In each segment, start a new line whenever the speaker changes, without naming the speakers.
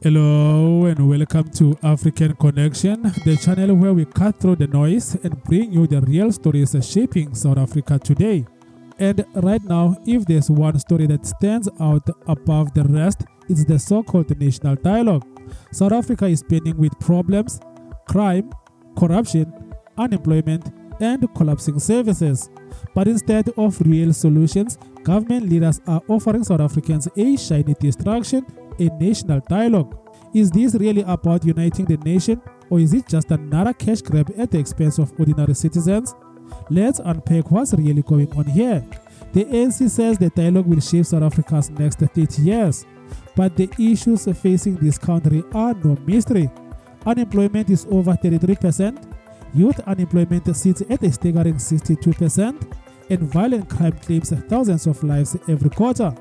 Hello and welcome to African Connection, the channel where we cut through the noise and bring you the real stories shaping South Africa today. And right now, if there's one story that stands out above the rest, it's the so-called national dialogue. South Africa is burning with problems, crime, corruption, unemployment, and collapsing services. But instead of real solutions, government leaders are offering South Africans a shiny distraction, a national dialogue. Is this really about uniting the nation, or is it just another cash grab at the expense of ordinary citizens? Let's unpack what's really going on here. The ANC says the dialogue will shape South Africa's next 30 years. But the issues facing this country are no mystery. Unemployment is over 33%, youth unemployment sits at a staggering 62%, and violent crime claims thousands of lives every quarter.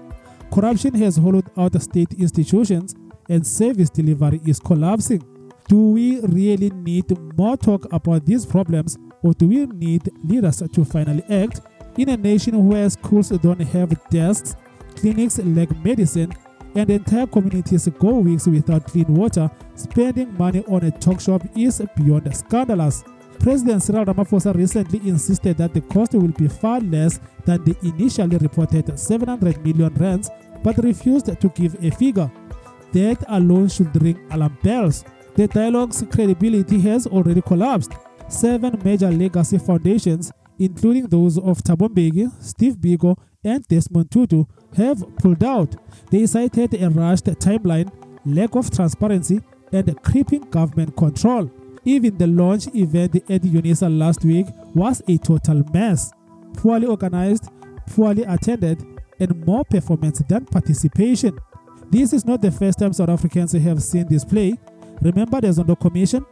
Corruption has hollowed out state institutions and service delivery is collapsing. Do we really need more talk about these problems, or do we need leaders to finally act? In a nation where schools don't have desks, clinics lack medicine, and entire communities go weeks without clean water, spending money on a talk shop is beyond scandalous. President Cyril Ramaphosa recently insisted that the cost will be far less than the initially reported 700 million rands, but refused to give a figure. That alone should ring alarm bells. The dialogue's credibility has already collapsed. 7 major legacy foundations, including those of Thabo Mbeki, Biko, and Desmond Tutu, have pulled out. They cited a rushed timeline, lack of transparency, and creeping government control. Even the launch event at UNISA last week was a total mess. Poorly organized, poorly attended, and more performance than participation. This is not the first time South Africans have seen this play. Remember the Zondo Commission?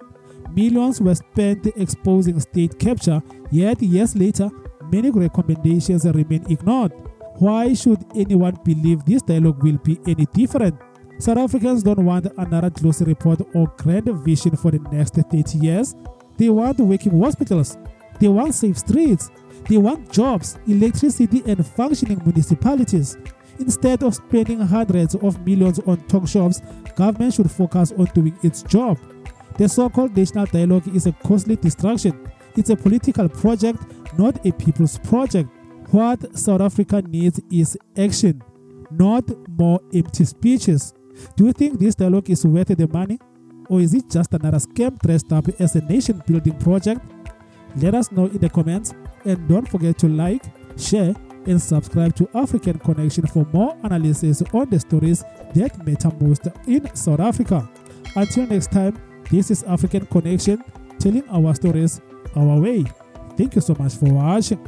Millions were spent exposing state capture, yet years later, many recommendations remain ignored. Why should anyone believe this dialogue will be any different? South Africans don't want another close report or grand vision for the next 30 years. They want working hospitals. They want safe streets. They want jobs, electricity, and functioning municipalities. Instead of spending hundreds of millions on talk shops, government should focus on doing its job. The so-called national dialogue is a costly distraction. It's a political project, not a people's project. What South Africa needs is action, not more empty speeches. Do you think this dialogue is worth the money? Or is it just another scam dressed up as a nation-building project? Let us know in the comments, and don't forget to like, share, and subscribe to African Connection for more analysis on the stories that matter most in South Africa. Until next time, this is African Connection, telling our stories our way. Thank you so much for watching.